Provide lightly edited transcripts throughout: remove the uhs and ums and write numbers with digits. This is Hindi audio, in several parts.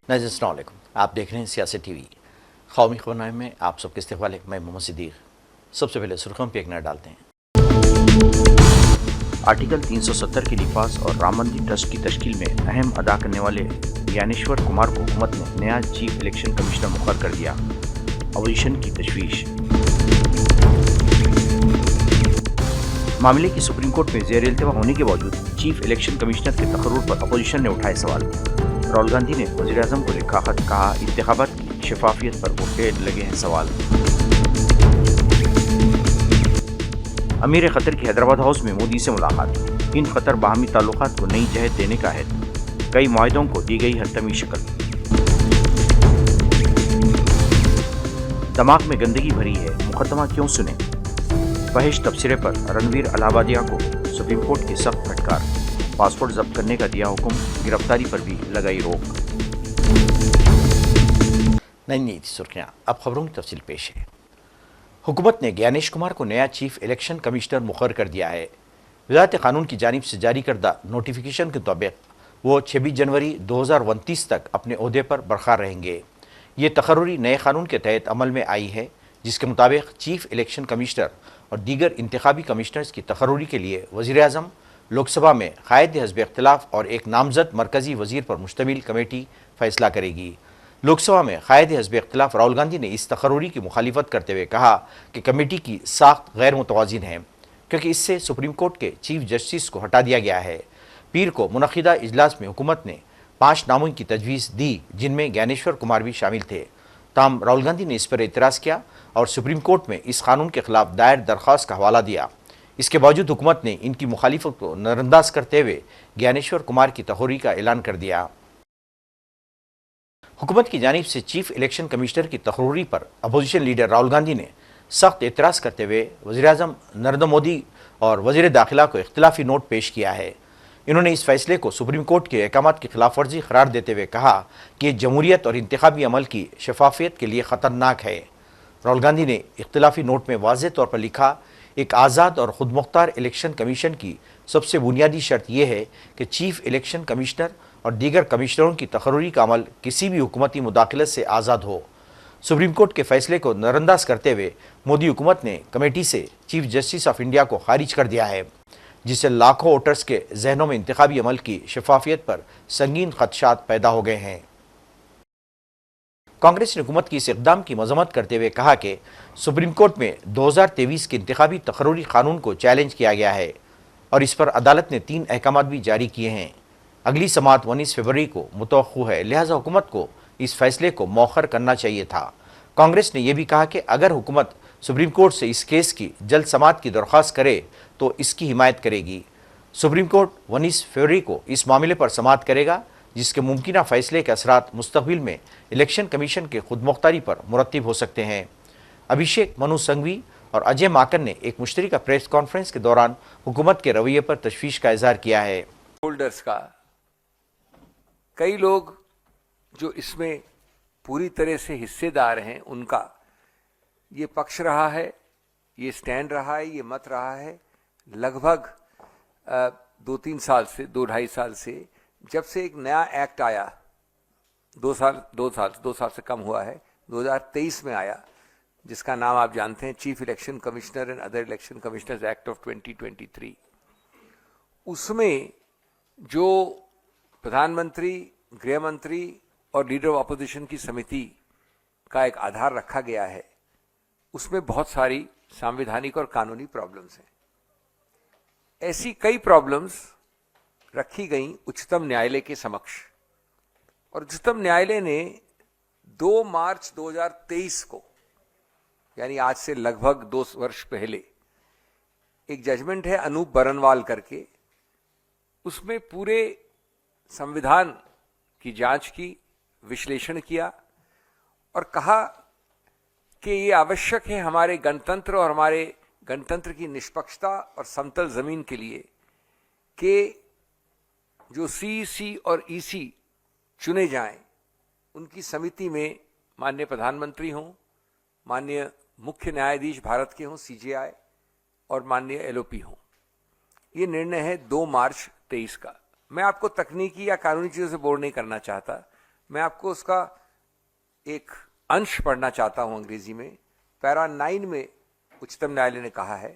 नाज़रीन अस्सलाम वालेकुम। आप देख रहे हैं सियासत टीवी। कौमी खबरनामे में आप सबके इस्तकबाल है। मैं मोहम्मद सिद्दीक। सबसे पहले सुर्खियों पर एक नज़र डालते हैं। आर्टिकल 370 के लिफाज और राम मंदिर ट्रस्ट की तश्कील में अहम अदा करने वाले ज्ञानेश्वर कुमार को हुकूमत ने नया चीफ इलेक्शन कमिश्नर मुकर्रर कर दिया। अपोजिशन की तशवीश। मामले की सुप्रीम कोर्ट में ज़ेर इल्तिवा होने के बावजूद चीफ इलेक्शन कमिश्नर के तकर्रुर पर अपोजिशन ने उठाए सवाल। राहुल गांधी ने वज़ीर-ए-आज़म को लिखा खत, कहा इंतखाबात की शफाफियत पर उठने लगे हैं सवाल। अमीर क़तर की हैदराबाद हाउस में मोदी से मुलाकात। हिंद क़तर बाहमी ताल्लुकात को नई जहत देने का है। कई मुआहदों को दी गई हतमी शक्ल। दिमाग में गंदगी भरी है, मुकदमा क्यों सुने। फहिश तबसरे पर रणवीर अलाहाबादिया को सुप्रीम कोर्ट की सख्त फटकार। पासपोर्ट जब्त करने का दिया हुक्म, गिरफ्तारी पर भी लगाई रोक। नई सुर्खियां, अब खबरों की तफसील पेश है। हुकूमत ने ज्ञानेश कुमार को नया चीफ इलेक्शन कमिश्नर मुकर्रर कर दिया है। वज़ारत कानून की जानिब से जारी करदा नोटिफिकेशन के मुताबिक वो 26 जनवरी 2029 तक अपने ओहदे पर बरकरार रहेंगे। ये तकर्रुरी नए कानून के तहत अमल में आई है, जिसके मुताबिक चीफ इलेक्शन कमिश्नर और दीगर इंतखाबी कमिश्नर्स की तकर्रुरी के लिए वज़ीर-ए-आज़म लोकसभा में कायद हिज़्ब इख्तिलाफ और एक नामजद मरकज़ी वज़ीर पर मुश्तमिल कमेटी फैसला करेगी। लोकसभा में कायद हिज़्ब इख्तिलाफ राहुल गांधी ने इस तकर्रुरी की मुखालिफत करते हुए कहा कि कमेटी की साख्त गैर मुतवाज़िन है, क्योंकि इससे सुप्रीम कोर्ट के चीफ जस्टिस को हटा दिया गया है। पीर को मुनक़िदा इजलास में हुकूमत ने 5 नामों की तजवीज़ दी, जिनमें ज्ञानेश्वर कुमार भी शामिल थे। ताहम राहुल गांधी ने इस पर एतराज़ किया और सुप्रीम कोर्ट में इस कानून के खिलाफ दायर दरख्वास्त का हवाला दिया। इसके बावजूद हुकूमत ने इनकी मुखालिफत को नज़रअंदाज करते हुए ज्ञानेश्वर कुमार की तहर्री का ऐलान कर दिया। हुकूमत की जानिब से चीफ इलेक्शन कमिश्नर की तकर्रुरी पर अपोजिशन लीडर राहुल गांधी ने सख्त एतराज़ करते हुए वज़ीर-ए-आज़म नरेंद्र मोदी और वज़ीर दाखिला को इख्तिलाफी नोट पेश किया है। इन्होंने इस फैसले को सुप्रीम कोर्ट के अहकामात की खिलाफ वर्जी करार देते हुए कहा कि यह जमहूरियत और इंतखाबी अमल की शफाफियत के लिए ख़तरनाक है। राहुल गांधी ने इख्तिलाफी नोट में वाज़ेह तौर पर लिखा, एक आज़ाद और खुद मुख्तार इलेक्शन कमीशन की सबसे बुनियादी शर्त यह है कि चीफ इलेक्शन कमिश्नर और दीगर कमिश्नरों की तकर्रुरी का अमल किसी भी हुकूमती मुदाखलत से आज़ाद हो। सुप्रीम कोर्ट के फैसले को नज़रअंदाज करते हुए मोदी हुकूमत ने कमेटी से चीफ जस्टिस ऑफ इंडिया को खारिज कर दिया है, जिससे लाखों वोटर्स के जहनों में इंतखाबी अमल की शफाफियत पर संगीन खदशात पैदा हो गए हैं। कांग्रेस ने हुकूमत की इस इक़दाम की मजम्मत करते हुए कहा कि सुप्रीम कोर्ट में 2023 के इंतखाबी तकर्रुरी कानून को चैलेंज किया गया है और इस पर अदालत ने 3 अहकाम भी जारी किए हैं। अगली समाअत 19 फरवरी को मुतवक्को है, लिहाजा हुकूमत को इस फैसले को मौखर करना चाहिए था। कांग्रेस ने यह भी कहा कि अगर हुकूमत सुप्रीम कोर्ट से इस केस की जल्द समाअत की दरख्वास्त करे तो इसकी हिमायत करेगी। सुप्रीम कोर्ट 19 फरवरी को इस मामले पर समाअत करेगा, जिसके मुमकिना फैसले के असरात मुस्तकबिल में इलेक्शन कमीशन के खुद मुख्तारी पर मुरत्तिब हो सकते हैं। अभिषेक मनु संघवी और अजय माकन ने एक मुश्तरका प्रेस कॉन्फ्रेंस के दौरान हुकूमत के रवैये पर तशवीश का इजहार किया है। होल्डर्स का कई लोग जो इसमें पूरी तरह से हिस्सेदार हैं, उनका ये पक्ष रहा है, ये स्टैंड रहा है, ये मत रहा है लगभग 2-3 साल से, 2-2.5 साल से, जब से एक नया एक्ट आया, 2 साल से कम हुआ है, 2023 में आया, जिसका नाम आप जानते हैं chief election commissioner and other election commissioners act of 2023। उसमें जो प्रधानमंत्री, गृह मंत्री और लीडर ऑफ अपोजिशन की समिति का एक आधार रखा गया है, उसमें बहुत सारी संवैधानिक और कानूनी प्रॉब्लम्स हैं। ऐसी कई प्रॉब्लम्स रखी गई उच्चतम न्यायालय के समक्ष, और उच्चतम न्यायालय ने 2 मार्च 2023 को, यानी आज से लगभग 2 वर्ष पहले, एक जजमेंट है अनूप बरनवाल करके, उसमें पूरे संविधान की जांच की, विश्लेषण किया और कहा कि ये आवश्यक है हमारे गणतंत्र और हमारे गणतंत्र की निष्पक्षता और समतल जमीन के लिए कि जो सीईसी और ईसी चुने जाएं, उनकी समिति में माननीय प्रधानमंत्री हों, माननीय मुख्य न्यायाधीश भारत के हों सीजेआई, और माननीय एलओपी हों। ये निर्णय है 2 मार्च 23 का। मैं आपको तकनीकी या कानूनी चीज़ों से बोर नहीं करना चाहता, मैं आपको उसका एक अंश पढ़ना चाहता हूं अंग्रेजी में। पैरा 9 में उच्चतम न्यायालय ने कहा है,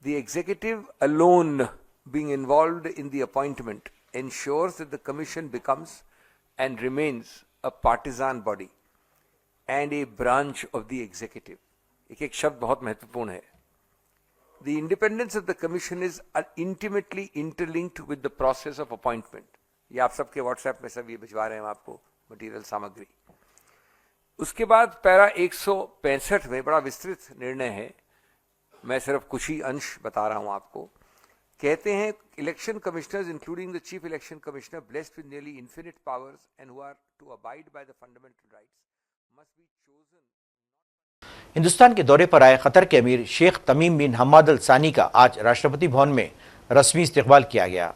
the executive alone being involved in the appointment ensures that the commission becomes and remains a partisan body and a branch of the executive. एक शब्द बहुत महत्वपूर्ण है। The independence of the commission is intimately interlinked with the process of appointment. ये आप सबके व्हाट्सएप में सब ये भिजवा रहे हैं आपको मटेरियल सामग्री। उसके बाद पैरा 165 में बड़ा विस्तृत निर्णय है, मैं सिर्फ कुछ ही अंश बता रहा हूं आपको। कहते हैं election commissioners including the chief election commissioner blessed with nearly infinite powers and who are to abide by the fundamental rights must be chosen. Hindustan के दौरे पर आए कतर के अमीर शेख तमीम बिन हम्माद अल सानी का आज राष्ट्रपति भवन में रस्मी इस्तकबाल किया गया।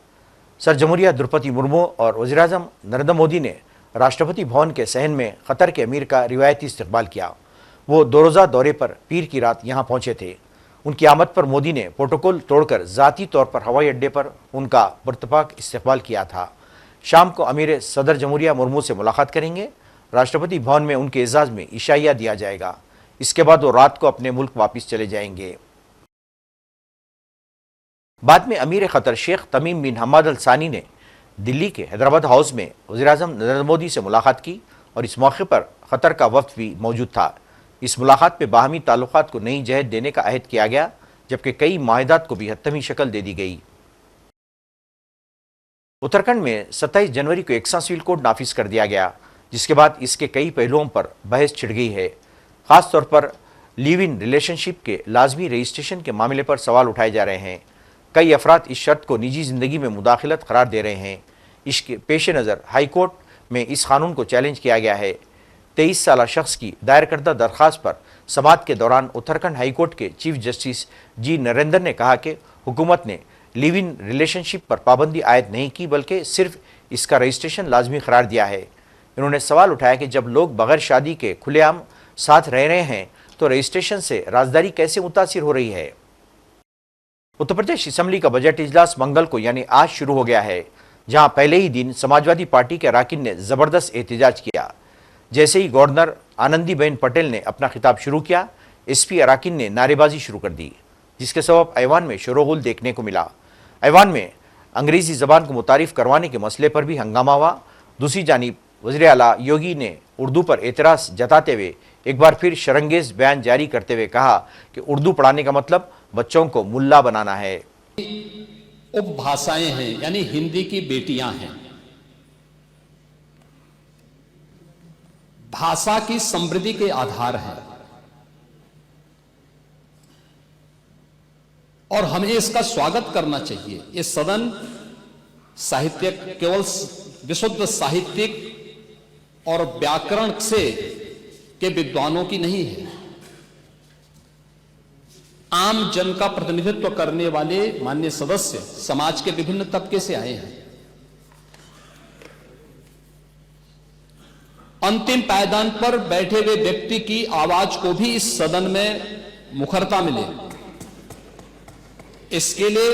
सर जमहूरिया द्रौपदी मुर्मू और वज़ीर-ए-आज़म नरेंद्र मोदी ने राष्ट्रपति भवन के सहन में कतर के अमीर का रिवायती इस्तकबाल किया। वो 2 रोज़ा दौरे पर पीर की रात यहाँ पहुँचे थे। उनकी आमद पर मोदी ने प्रोटोकॉल तोड़कर ज़ाती तौर पर हवाई अड्डे पर उनका पुरतपाक इस्तकबाल किया था। शाम को अमीर सदर जमहूरिया मुर्मू से मुलाकात करेंगे। राष्ट्रपति भवन में उनके एजाज़ में इशाइया दिया जाएगा। इसके बाद वो रात को अपने मुल्क वापस चले जाएंगे। बाद में अमीर कतर शेख तमीम बिन हम्माद अल सानी ने दिल्ली के हैदराबाद हाउस में वज़ीर-ए-आज़म नरेंद्र मोदी से मुलाकात की और इस मौके पर कतर का वफ़द भी मौजूद था। इस मुलाकात में बाहमी ताल्लुकात को नई जहत देने का अहद किया गया, जबकि कई माहिदात को भी हतमी शक्ल दे दी गई। उत्तराखंड में 27 जनवरी को एक सिविल कोड नाफिज कर दिया गया, जिसके बाद इसके कई पहलुओं पर बहस छिड़ गई है। खास तौर पर लिव इन रिलेशनशिप के लाजमी रजिस्ट्रेशन के मामले पर सवाल उठाए जा रहे हैं। कई अफराद इस शर्त को निजी ज़िंदगी में मुदाखलत करार दे रहे हैं। इसके पेश नज़र हाई कोर्ट में इस कानून को चैलेंज किया गया है। 23 साला शख्स की दायर करदा दरख्वास्त पर समाअत के दौरान उत्तराखंड हाई कोर्ट के चीफ जस्टिस जी नरेंद्र ने कहा कि हुकूमत ने लिव इन रिलेशनशिप पर पाबंदी आयद नहीं की, बल्कि सिर्फ इसका रजिस्ट्रेशन लाजमी करार दिया है। इन्होंने सवाल उठाया कि जब लोग बगैर शादी के खुलेआम साथ रह रहे हैं तो रजिस्ट्रेशन से राजदारी कैसे मुतासिर हो रही है। उत्तर प्रदेश असम्बली का बजट इजलास मंगल को यानी आज शुरू हो गया है, जहां पहले ही दिन समाजवादी पार्टी के अराकीन ने ज़बरदस्त एहतजाज किया। जैसे ही गवर्नर आनंदीबेन पटेल ने अपना खिताब शुरू किया, एसपी अराकीन ने नारेबाजी शुरू कर दी, जिसके सबब ऐवान में शोरगुल देखने को मिला। ऐवान में अंग्रेज़ी ज़बान को मुतारिफ करवाने के मसले पर भी हंगामा हुआ। दूसरी जानिब वज़ीर आला योगी ने उर्दू पर एतराज़ जताते हुए एक बार फिर शरंगेज़ बयान जारी करते हुए कहा कि उर्दू पढ़ाने का मतलब बच्चों को मुल्ला बनाना है। उपभाषाएं हैं, यानी हिंदी की बेटियां हैं। भाषा की समृद्धि के आधार है और हमें इसका स्वागत करना चाहिए। ये सदन साहित्यिक, केवल विशुद्ध साहित्यिक और व्याकरण से के विद्वानों की नहीं है। आम जन का प्रतिनिधित्व करने वाले माननीय सदस्य समाज के विभिन्न तबके से आए हैं। अंतिम पायदान पर बैठे हुए व्यक्ति की आवाज को भी इस सदन में मुखरता मिले, इसके लिए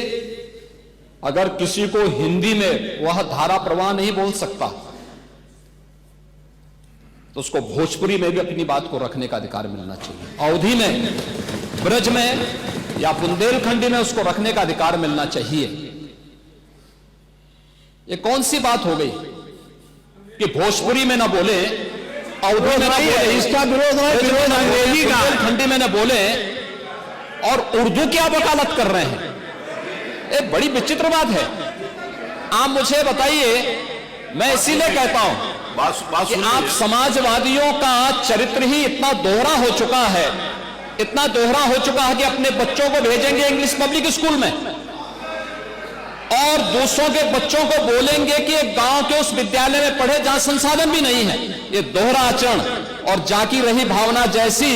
अगर किसी को हिंदी में वह धारा प्रवाह नहीं बोल सकता तो उसको भोजपुरी में भी अपनी बात को रखने का अधिकार मिलना चाहिए। अवधी में, ब्रज में या बुंदेलखंडी में उसको रखने का अधिकार मिलना चाहिए। ये कौन सी बात हो गई कि भोजपुरी में ना बोले, अवधी में ना बोले, इसका विरोध अंग्रेजी का, बुंदेलखंडी में ना बोले और उर्दू क्या वकालत कर रहे हैं। एक बड़ी विचित्र बात है। आप मुझे बताइए, मैं इसीलिए कहता हूं कि आप समाजवादियों का चरित्र ही इतना दोहरा हो चुका है, इतना दोहरा हो चुका है कि अपने बच्चों को भेजेंगे इंग्लिश पब्लिक स्कूल में और दूसरों के बच्चों को बोलेंगे कि एक गांव के उस विद्यालय में पढ़े जहां संसाधन भी नहीं है। ये दोहरा आचरण और जाकी रही भावना जैसी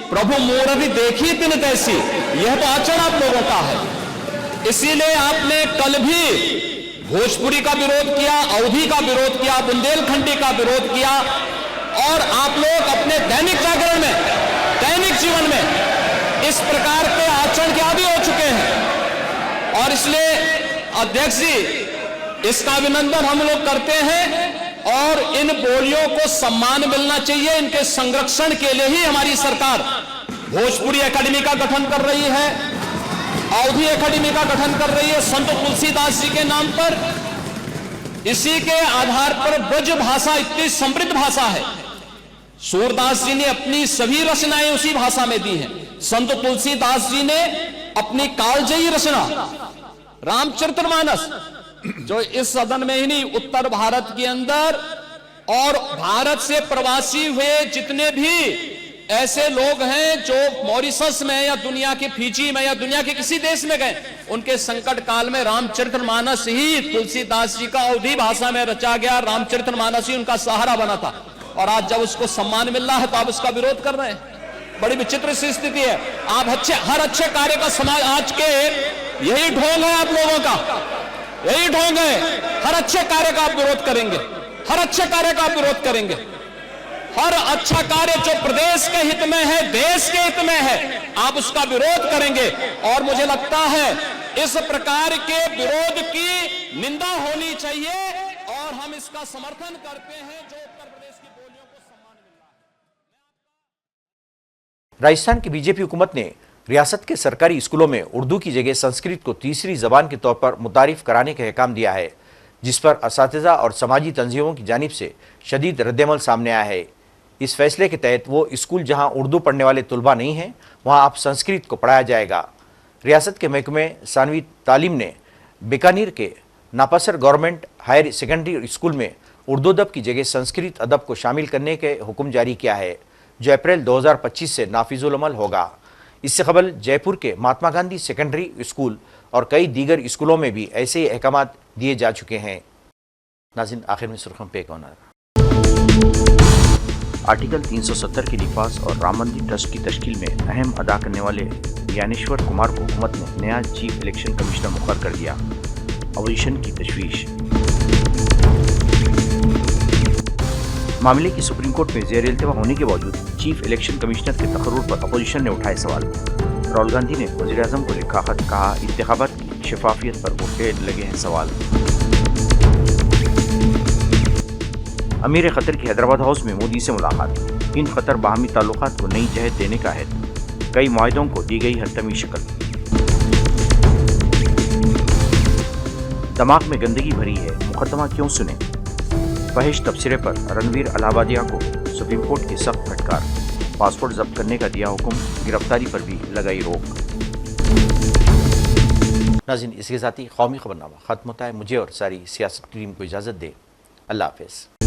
प्रभु मूर्ति देखी तिन तैसी, यह तो आचरण आप लोगों का है। इसीलिए आपने कल भी भोजपुरी का विरोध किया, अवधी का विरोध किया, बुंदेलखंडी का विरोध किया और आप लोग अपने दैनिक जागरण में, दैनिक जीवन में इस प्रकार के आचरण के आदी हो चुके हैं। और इसलिए अध्यक्ष जी, इसका अभिनंदन हम लोग करते हैं और इन बोलियों को सम्मान मिलना चाहिए। इनके संरक्षण के लिए ही हमारी सरकार भोजपुरी एकेडमी का गठन कर रही है, अवधी एकेडमी का गठन कर रही है संत तुलसीदास जी के नाम पर। इसी के आधार पर ब्रज भाषा इतनी समृद्ध भाषा है। सूरदास जी ने अपनी सभी रचनाएं उसी भाषा में दी हैं। संत तुलसीदास जी ने अपनी कालजयी रचना रामचरितमानस, जो इस सदन में ही नहीं, उत्तर भारत के अंदर और भारत से प्रवासी हुए जितने भी ऐसे लोग हैं जो मॉरिशस में या दुनिया के फिजी में या दुनिया के किसी देश में गए, उनके संकट काल में रामचरितमानस ही तुलसीदास जी का अवधी भाषा में रचा गया रामचरितमानस ही उनका सहारा बना था। और आज जब उसको सम्मान मिल रहा है तो आप उसका विरोध कर रहे हैं। बड़ी विचित्र सी स्थिति है। आप हर अच्छे कार्य का समाज, आज के यही ढोंग है आप लोगों का, यही ढोंग है। हर अच्छे कार्य का आप विरोध करेंगे, हर अच्छे कार्य का आप विरोध करेंगे। हर अच्छा कार्य जो प्रदेश के हित में है, देश के हित में है, आप उसका विरोध करेंगे। और मुझे लगता है इस प्रकार के विरोध की निंदा होनी चाहिए और हम इसका समर्थन करते हैं जो उत्तर प्रदेश की बोलियों को सम्मान मिल रहा है। राजस्थान की बीजेपी हुकूमत ने रियासत के सरकारी स्कूलों में उर्दू की जगह संस्कृत को तीसरी जबान के तौर पर मुतारिफ कराने का अहकाम दिया है, जिस पर असातिज़ा और समाजी तंजीमों की जानिब से शदीद रद्दअमल सामने आया है। इस फैसले के तहत वो स्कूल जहां उर्दू पढ़ने वाले तलबा नहीं हैं, वहां अब संस्कृत को पढ़ाया जाएगा। रियासत के महकमे सानवी तालीम ने बीकानेर के Napasar government higher secondary school में उर्दू अदब की जगह संस्कृत अदब को शामिल करने के हुक्म जारी किया है, जो अप्रैल 2025 से नाफिजुल अमल होगा। इससे कबल जयपुर के महात्मा गांधी सेकेंडरी स्कूल और कई दीगर स्कूलों में भी ऐसे ही अहकाम दिए जा चुके हैं। नाज़रीन, आखिर में सुर्खियों पे एक ऑनर। आर्टिकल 370 के निफाज और राम मंदिर ट्रस्ट की तश्कील में अहम अदा करने वाले ज्ञानेश्वर कुमार को हुकूमत ने नया चीफ इलेक्शन कमिश्नर मुकर्रर कर दिया। अपोजिशन की तशवीश। मामले की सुप्रीम कोर्ट में ज़ेर इल्तिवा होने के बावजूद चीफ इलेक्शन कमिश्नर के तकर्रुर पर अपोजिशन ने उठाए सवाल। राहुल गांधी ने वज़ीर-ए-आज़म को लिखा खत, कहा इंतखाबात की शफाफियत पर उठे लगे हैं सवाल। अमीर क़तर की हैदराबाद हाउस में मोदी से मुलाकात। हिंद क़तर बाहमी ताल्लुकात को नई जहत देने का है, कई मुआहदों को दी गई हतमी शक्ल। दिमाग में गंदगी भरी है, मुकदमा क्यों सुने। फहिश तबसरे पर रणवीर अलाहाबादिया को सुप्रीम कोर्ट की सख्त फटकार। पासपोर्ट जब्त करने का दिया हुक्म, गिरफ्तारी पर भी लगाई रोक। नाज़रीन, इसके साथ ही कौमी खबरनामा खत्म होता है। मुझे और सारी सियासत टीम को इजाज़त दे। अल्लाह हाफ़िज़।